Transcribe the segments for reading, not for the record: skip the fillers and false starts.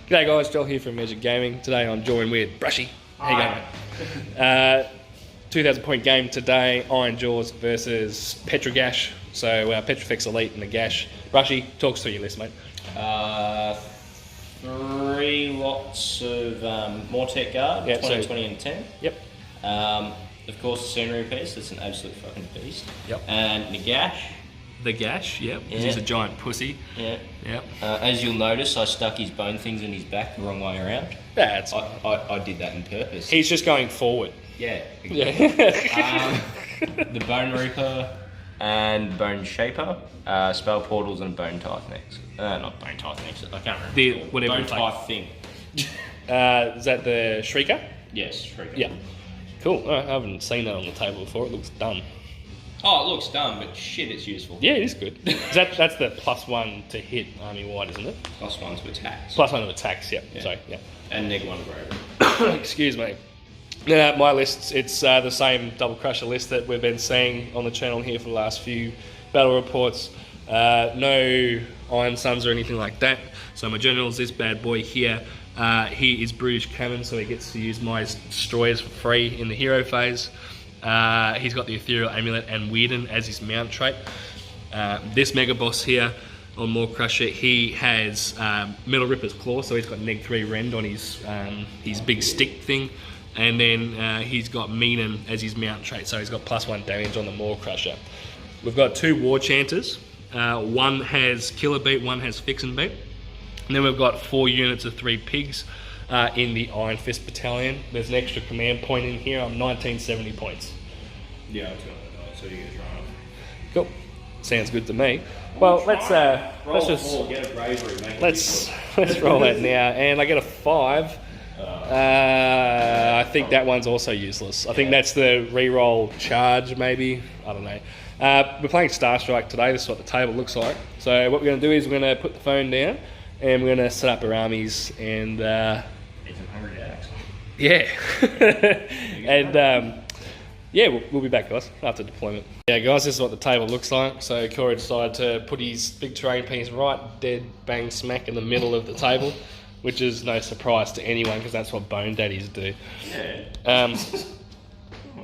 G'day guys, Joel here from Magic Gaming. Today I'm joined with Brushie. How you going? 2,000 point game today, Ironjawz versus Petrifex. So Petrifex Elite and Nagash. Brushie, talk us through your list, mate. 3 lots of Mortec Guard, 20, 20 and 10. Yep. Of course, the scenery piece, that's an absolute fucking beast. Yep. And Nagash. The Gash, yep. Yeah. He's a giant pussy. Yeah. Yep. As you'll notice, I stuck his bone things in his back the wrong way around. That's I did that on purpose. He's just going forward. Yeah. Exactly. Yeah. The Bone Reaper and Bone Shaper, Spell Portals and Bone Tithe-Nex. Not Bone Tithe-Nex, I can't remember. The whatever. Bone Tithe thing. Is that the Shrieker? Yes, Shrieker. Yeah. Cool. I haven't seen that on the table before. It looks dumb. Oh, it looks dumb, but shit, it's useful. Yeah, it is good. That's the +1 to hit army-wide, isn't it? +1 to attacks. +1 to attacks, yep. Yeah. So, yeah. And -1 bravery. Excuse me. Now, my list, it's the same Double Crusher list that we've been seeing on the channel here for the last few battle reports. No Iron Suns or anything like that. So my general's this bad boy here. He is British Cannon, so he gets to use my destroyers for free in the hero phase. He's got the Ethereal Amulet and Weirden as his mount trait. This Mega Boss here on More Crusher, he has Metal Ripper's Claw, so he's got -3 rend on his big stick thing. And then he's got Meanin as his mount trait, so he's got +1 damage on the More Crusher. We've got 2 War Chanters. One has Killer Beat, one has Fix and Beat. And then we've got 4 units of 3 pigs in the Iron Fist Battalion. There's an extra command point in here. I'm 1970 points. Yeah, I'll tell that, so you guys run off. Cool. Sounds good to me. Well, let's roll that now. And I get a 5. I think that one's also useless. I think that's the reroll charge, maybe. I don't know. We're playing Starstrike today. This is what the table looks like. So what we're going to do is we're going to put the phone down and we're going to set up our armies and Some hungry jacks. yeah. And yeah, we'll be back, guys, after deployment. Yeah, guys, this is what the table looks like. So Corey decided to put his big terrain piece right dead bang smack in the middle of the table, which is no surprise to anyone because that's what Bone Daddies do. Yeah.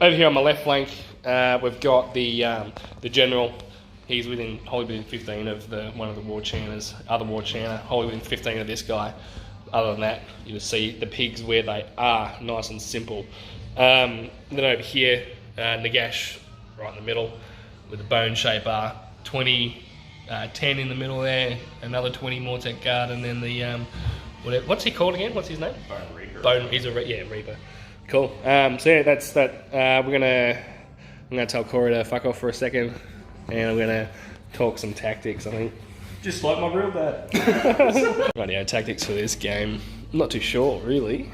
Over here on my left flank, we've got the general. He's wholly within 15 of one of the War Chanters, other War Chanter, wholly within 15 of this guy. Other than that, you can see the pigs where they are, nice and simple. Then over here, Nagash right in the middle with the Bone Shaper, 20, 10 in the middle there, another 20 Mortec Guard, and then the what's he called again? What's his name? Bone Reaper. He's a Reaper. Cool. So yeah, that's that. I'm gonna tell Corey to fuck off for a second, and I'm gonna talk some tactics. I think. Just like my real dad. Rightio, tactics for this game. I'm not too sure, really.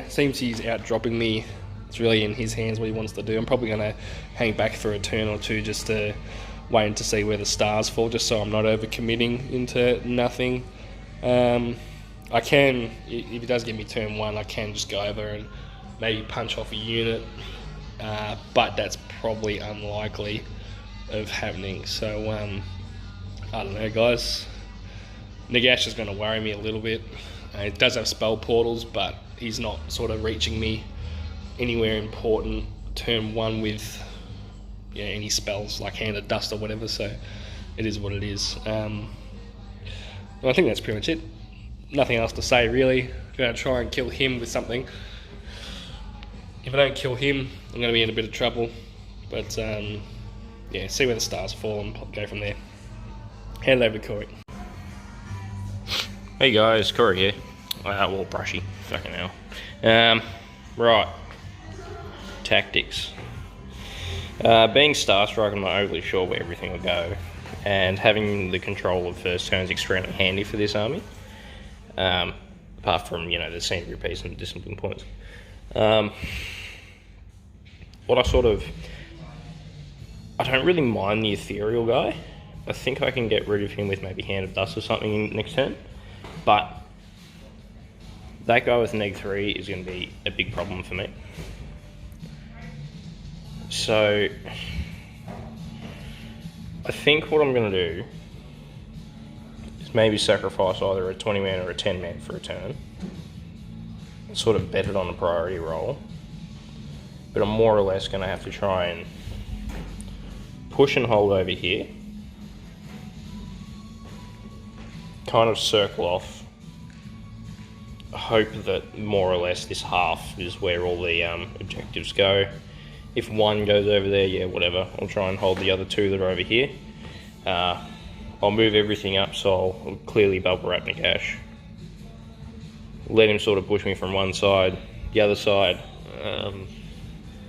Seems he's out-dropping me. It's really in his hands what he wants to do. I'm probably going to hang back for a turn or two just to wait to see where the stars fall, just so I'm not over-committing into nothing. I can, if he does give me turn 1, I can just go over and maybe punch off a unit, but that's probably unlikely of happening. So, I don't know, guys. Nagash is going to worry me a little bit. He does have spell portals, but he's not sort of reaching me anywhere important turn 1 with any spells like Hand of Dust or whatever, so it is what it is. I think that's pretty much it. Nothing else to say, really. I'm going to try and kill him with something. If I don't kill him, I'm going to be in a bit of trouble. But, yeah, see where the stars fall and go from there. Hand it over to Corey. Hey guys, Corey here. Well, Brushie. Fucking hell. Right. Tactics. Being Starstrike, I'm not overly sure where everything will go. And having the control of first turn is extremely handy for this army. Apart from, the scenery piece and the discipline points. I don't really mind the ethereal guy. I think I can get rid of him with maybe Hand of Dust or something next turn. But that guy with -3 is going to be a big problem for me. So I think what I'm going to do is maybe sacrifice either a 20-man or a 10-man for a turn. Sort of bet it on a priority roll. But I'm more or less going to have to try and push and hold over here. Kind of circle off. Hope that more or less this half is where all the objectives go. If one goes over there, yeah, whatever. I'll try and hold the other two that are over here. I'll move everything up, so I'll clearly bubble wrap Nagash. Let him sort of push me from one side, the other side.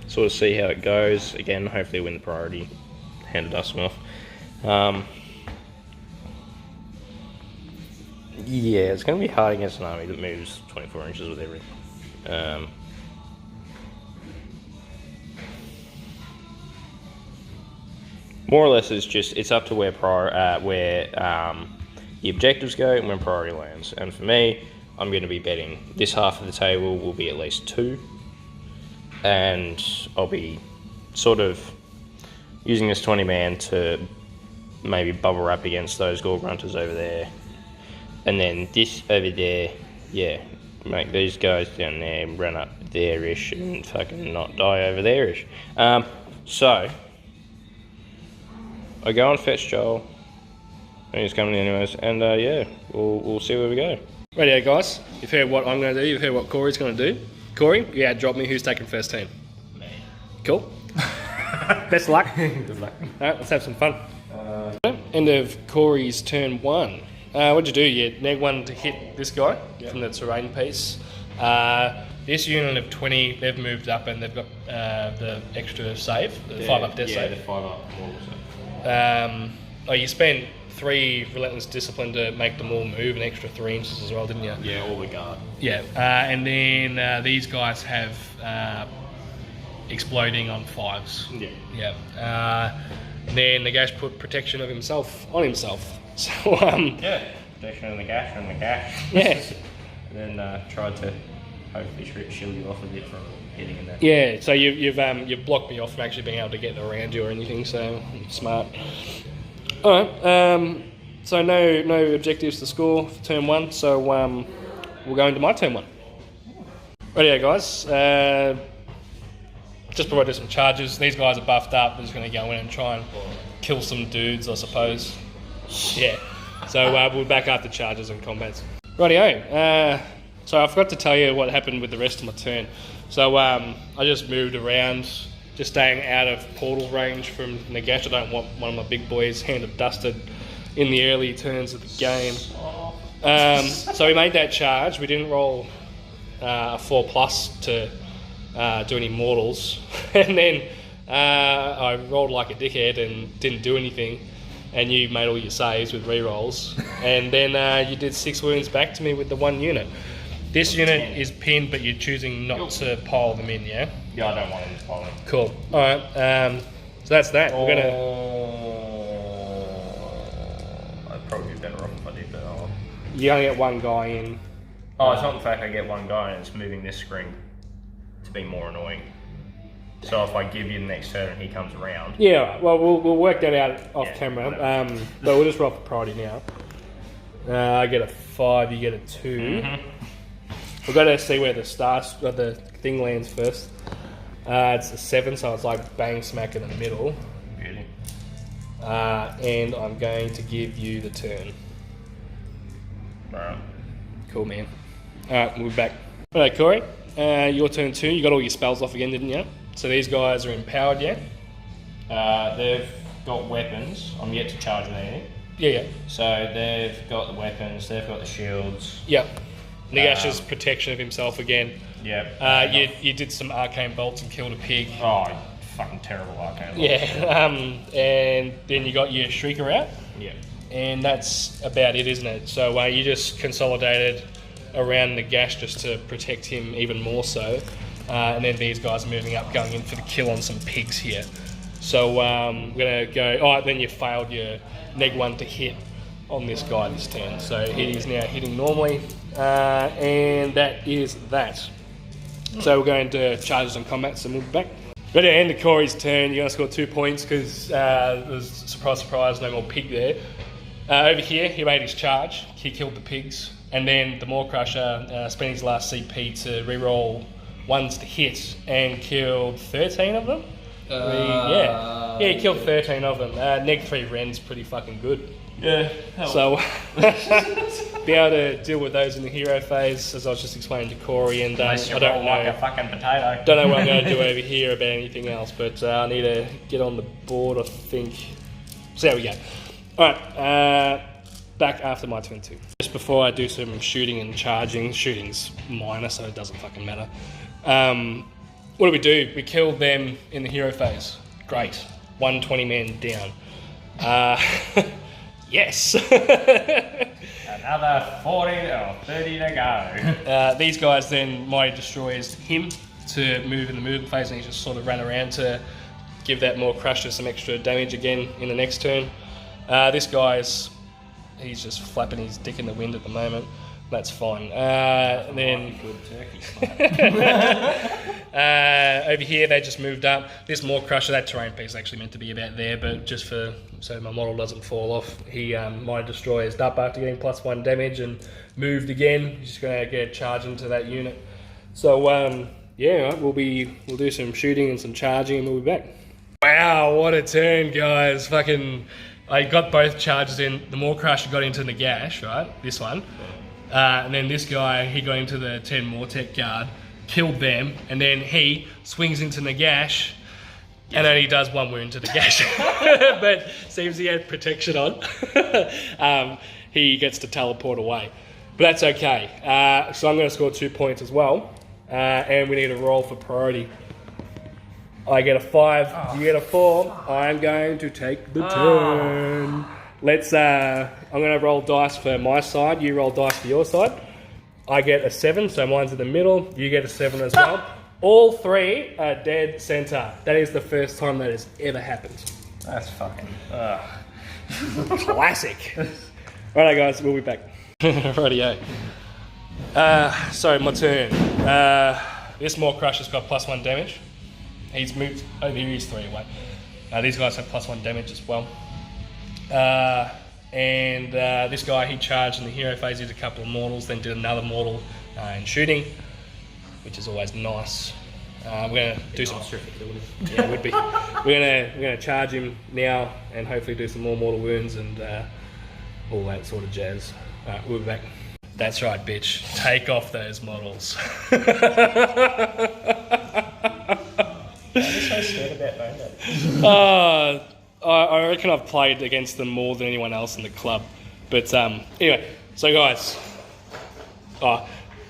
Sort of see how it goes. Again, hopefully win the priority. Hand the dust him off. Yeah, it's going to be hard against an army that moves 24 inches with everything. More or less, it's up to where the objectives go and when priority lands. And for me, I'm going to be betting this half of the table will be at least 2, and I'll be sort of using this 20-man to maybe bubble wrap against those gore grunters over there, and then this over there, yeah, make these guys down there run up there-ish and fucking not die over there-ish. So I go and fetch Joel, and he's coming anyways, and yeah, we'll see where we go. Rightio guys, you've heard what I'm going to do, you've heard what Corey's going to do. Corey, you drop me, who's taking first team? Me. Cool. Best luck. Good luck. Alright, let's have some fun. End of Corey's turn 1. What'd you do? You neg 1 to hit this guy from the terrain piece. This unit of 20, they've moved up and they've got the extra save, the 5 up death save. Yeah, the 5 up. You spent 3 relentless discipline to make them all move, an extra 3 inches as well, didn't you? Yeah, all the guard. Yeah, and then these guys have exploding on 5s. Yeah. Yeah. Then Nagash put protection of himself on himself. So yeah, protection of Nagash and Nagash. Yeah. And then tried to hopefully shield you off a bit from hitting in that. Yeah. So you've blocked me off from actually being able to get around you or anything. So smart. All right. So no objectives to score for turn 1. So we'll go into my turn 1. Rightio guys. Just before I do some charges, these guys are buffed up. They're just going to go in and try and kill some dudes, I suppose. Yeah. So we'll be back after charges and combats. Rightio. So I forgot to tell you what happened with the rest of my turn. So I just moved around, just staying out of portal range from Nagash. I don't want one of my big boys hand of dusted in the early turns of the game. So we made that charge. We didn't roll a 4+ to do any mortals. And then I rolled like a dickhead and didn't do anything. And you made all your saves with rerolls. And then you did 6 wounds back to me with the 1 unit. This unit is pinned, but you're choosing not to pile them in, yeah? Yeah, I don't want him to pile in. Cool. Alright, so that's that. We're gonna... I'd probably be better off if I did, but you only get 1 guy in. Oh, it's not the fact I get 1 guy and it's moving this screen to be more annoying. So if I give you the next turn and he comes around... Yeah, right. Well, we'll work that out off camera. Whatever. But we'll just roll for priority now. I get a 5, you get a 2. Mm-hmm. We've got to see where the thing lands first. It's a 7, so it's like bang smack in the middle. Beauty. And I'm going to give you the turn. Alright. Cool, man. Alright, we'll be back. Alright, Corey, your turn 2. You got all your spells off again, didn't you? So these guys are empowered yet? They've got weapons. I'm yet to charge anything. Yeah. So they've got the weapons, they've got the shields. Yep. Nagash's protection of himself again. Yep. You did some arcane bolts and killed a pig. Oh, fucking terrible arcane bolts. Yeah. And then you got your Shrieker out. Yeah. And that's about it, isn't it? So you just consolidated around Nagash just to protect him even more so. And then these guys are moving up, going in for the kill on some pigs here. So we're going to go... Oh, then you failed your neg 1 to hit on this guy this turn. So he is now hitting normally. And that is that. So we're going to charges and combats and we'll be back. Ready to end of Corey's turn. You're going to score 2 points because there's, surprise, no more pig there. Over here, he made his charge. He killed the pigs. And then the Maw Crusher spent his last CP to reroll ones to hit and killed 13 of them. Yeah, he killed 13 of them. Neg 3 Ren's pretty fucking good. Yeah. So, be able to deal with those in the hero phase, as I was just explaining to Corey, and I don't know. Like a fucking potato. Don't know what I'm going to do over here about anything else, but I need to get on the board, I think. So there we go. Alright, back after my turn 2. Just before I do some shooting and charging, shooting's minor, so it doesn't fucking matter. What do? We killed them in the hero phase. Great. 120 men down. Yes. Another 40 or 30 to go. These guys then Mighty destroys him to move in the movement phase, and he just sort of ran around to give that Maw Crusher some extra damage again in the next turn. This guy's, he's just flapping his dick in the wind at the moment. That's fine. Then over here they just moved up. This Maw Crusher, that terrain piece is actually meant to be about there, but just for so my model doesn't fall off, he might destroy his up after getting +1 damage and moved again. He's just going to get a charge into that unit. So yeah, right, we'll do some shooting and some charging, and we'll be back. Wow, what a turn, guys! Fucking, I got both charges in. The Maw Crusher got into Nagash, right? This one. And then this guy, he got into the 10 Mortec guard, killed them, and then he swings into Nagash, and only does 1 wound to Nagash. But seems he had protection on. He gets to teleport away. But that's okay. So I'm going to score 2 points as well, and we need a roll for priority. I get a 5, you get a 4. I'm going to take the turn. Let's, I'm going to roll dice for my side, you roll dice for your side. I get a 7, so mine's in the middle, you get a 7 as well. All 3 are dead center. That is the first time that has ever happened. That's fucking... Classic. Righto guys, we'll be back. Rightio. So my turn. This Maw Crusher's got +1 damage. He's moved over here, he's 3 away. These guys have +1 damage as well. This guy, he charged in the hero phase, did a couple of mortals, then did another mortal in shooting, which is always nice. We're going to do some... Yeah, it would be. We're going to charge him now and hopefully do some more mortal wounds and all that sort of jazz. We'll be back. That's right, bitch. Take off those models. I'm so scared about that. I reckon I've played against them more than anyone else in the club. But anyway, so guys,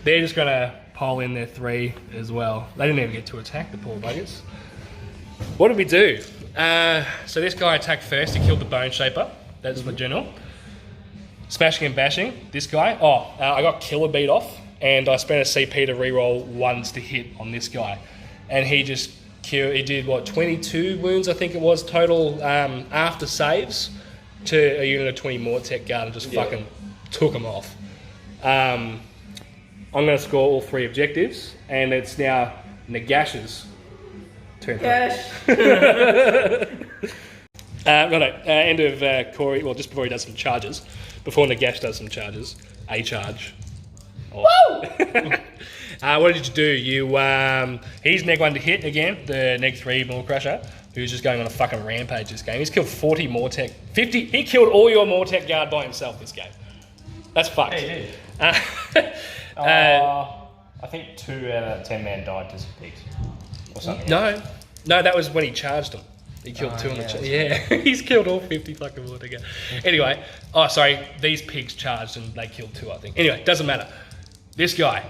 they're just going to pile in their 3 as well. They didn't even get to attack, the poor buggers. What did we do? So this guy attacked first, he killed the Bone Shaper. That's my general. Smashing and bashing, this guy. I got killer beat off, and I spent a CP to reroll 1s to hit on this guy. And he just he did what, 22 wounds I think it was total after saves to a unit of 20 Mortec guard and just fucking took them off. I'm going to score all 3 objectives, and it's now Nagash's turn. End of Corey, well just before he does some charges, before Nagash does some charges, a charge. Woo! What did you do? He's neg 1 to hit again, the neg 3 Maw Crusher, who's just going on a fucking rampage this game. He's killed 40 Mortec, 50. He killed all your Mortec guard by himself this game. That's fucked. Yeah, he did. I think 2 out of 10 men died to some pigs or something. No, that was when he charged them. He killed 2 on the charge. Yeah, he's killed all 50 fucking Mortec guard. Anyway, these pigs charged and they killed 2, I think. Anyway, doesn't matter. This guy,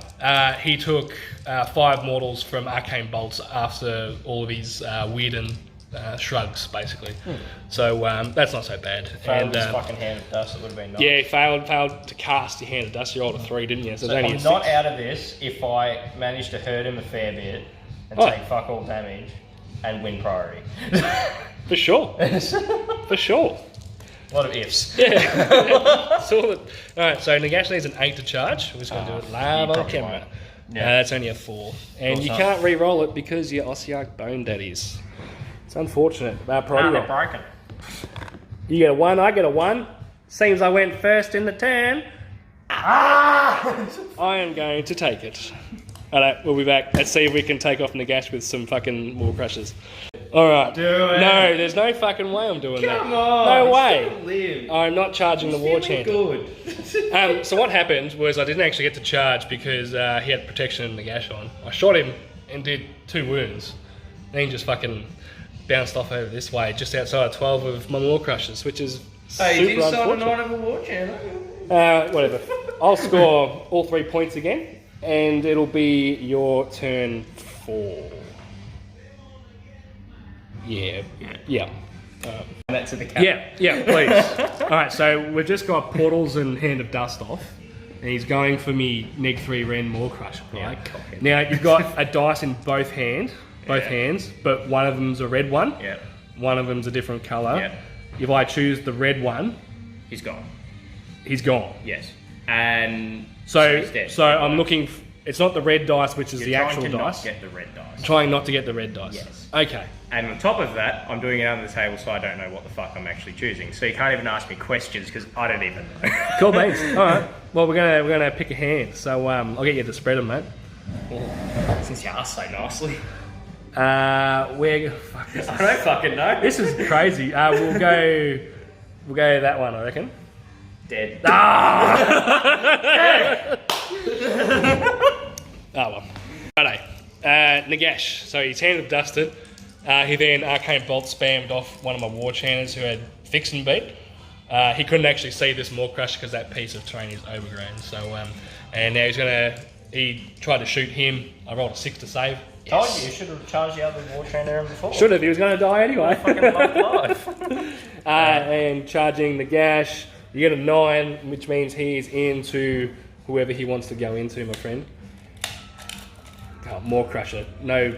he took 5 mortals from Arcane Bolts after all of his Weirden shrugs, basically. So that's not so bad. Failed his fucking Hand of Dust, it would have been nice. Yeah, he failed to cast your Hand of Dust. You rolled a 3, didn't you? So I'm not out of this if I manage to hurt him a fair bit and take fuck all damage and win priority. For sure. For sure. A lot of ifs. Yeah. Alright, so Nagash needs an 8 to charge. We're just going to do it live on camera. That's only a 4. And you can't re-roll it because you're Ossiarch Bone Daddies. It's unfortunate. Priority roll. Broken. You get a 1, I get a 1. Seems I went first in the turn. I am going to take it. Alright, we'll be back. Let's see if we can take off Nagash with some fucking wall crushers. Alright. Do it. No, there's no fucking way I'm doing that. Come on. No way. Live. I'm not charging the war chanter. Good. So what happened was I didn't actually get to charge because he had protection and Nagash on. I shot him and did 2 wounds. Then he just fucking bounced off over this way, just outside 12 of my war crushers, which is super unfortunate. 9 of a war chanter. Whatever. I'll score all 3 points again, and it'll be your turn 4. Yeah. That's to the cabin. Yeah, please. Alright, so we've just got Portals and Hand of Dust off, and he's going for me Neg 3 Ren Maw Crush. Right? Yeah, now, you've got a dice in both hands, but one of them's a red one, one of them's a different colour. Yeah. If I choose the red one, He's gone. he's gone. Yes. And So, he's dead. I'm looking. It's not the red dice, which is You're the trying actual to dice. not get the red dice. Trying not to get the red dice. Yes. Okay. And on top of that, I'm doing it under the table, so I don't know what the fuck I'm actually choosing. So you can't even ask me questions because I don't even know. Cool beans. All right. Well, we're gonna pick a hand. So I'll get you to spread them, mate. Since you asked so nicely. Where? Fuck this. I don't fucking know. This is crazy. We'll go that one, I reckon. Dead. Oh well. Righto. Nagash. So he's hand of dusted. He then Arcane Bolt spammed off one of my war chanters who had Fix and Beat. He couldn't actually see this Maw Crush because that piece of terrain is overgrown. So and now he tried to shoot him. I rolled a 6 to save. Told you should have charged the other war chanter before. Should have. He was going to die anyway. Fucking love life. And charging Nagash, you get a 9, which means he's into whoever he wants to go into, my friend. Oh, Maw Crusher. No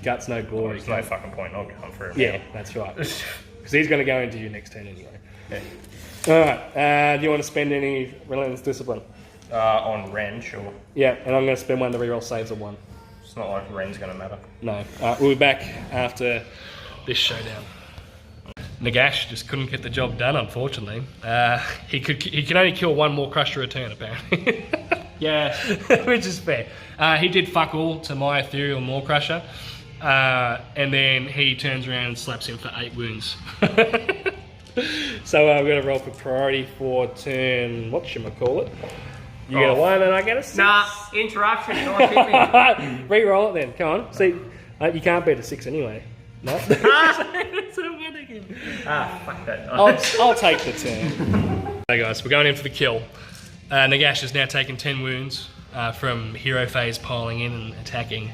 guts, no glory. There's no fucking point not going for him. Yeah, that's right. Because he's going to go into you next turn anyway. Yeah. Alright, do you want to spend any Relentless Discipline? On Ren, sure. Yeah, and I'm going to spend one to reroll saves of 1. It's not like Ren's going to matter. No. We'll be back after this showdown. Nagash just couldn't get the job done, unfortunately. He can only kill 1 more Crusher a turn, apparently. Yeah. Which is fair. He did fuck all to my Ethereal Maw Crusher, and then he turns around and slaps him for 8 wounds. So I'm going to roll for priority for turn, whatchamacallit? You get a 1 and I get a 6. Nah, interruption, don't hit me. Re-roll it then, come on. See, you can't beat a 6 anyway. No? It's a 1 again. Fuck that. I'll take the turn. Hey guys, we're going in for the kill. Nagash has now taken 10 wounds from hero phase piling in and attacking.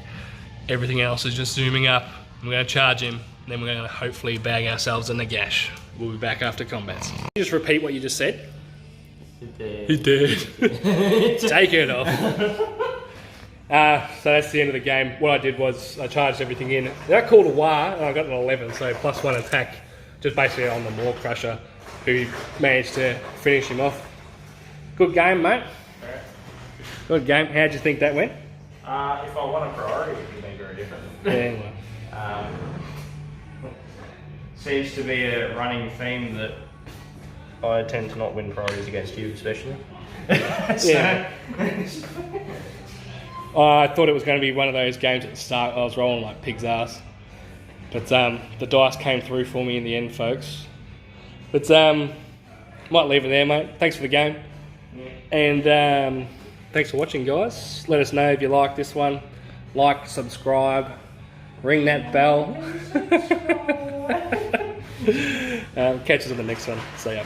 Everything else is just zooming up. We're going to charge him, and then we're going to hopefully bag ourselves a Nagash. We'll be back after combats. Just repeat what you just said. He's dead. Take it off. So that's the end of the game. What I did was I charged everything in. Then I called a war, and I got an 11, so +1 attack, just basically on the Maw Crusher, who managed to finish him off. Good game, mate. Good game. How'd you think that went? If I won a priority, it would be very different. Yeah, well. Seems to be a running theme that I tend to not win priorities against you, especially. Yeah. I thought it was going to be one of those games at the start. I was rolling like pig's ass, but the dice came through for me in the end, folks. But might leave it there, mate. Thanks for the game, and thanks for watching, guys. Let us know if you like this one. Like, subscribe, ring that bell. Catch us on the next one. See ya.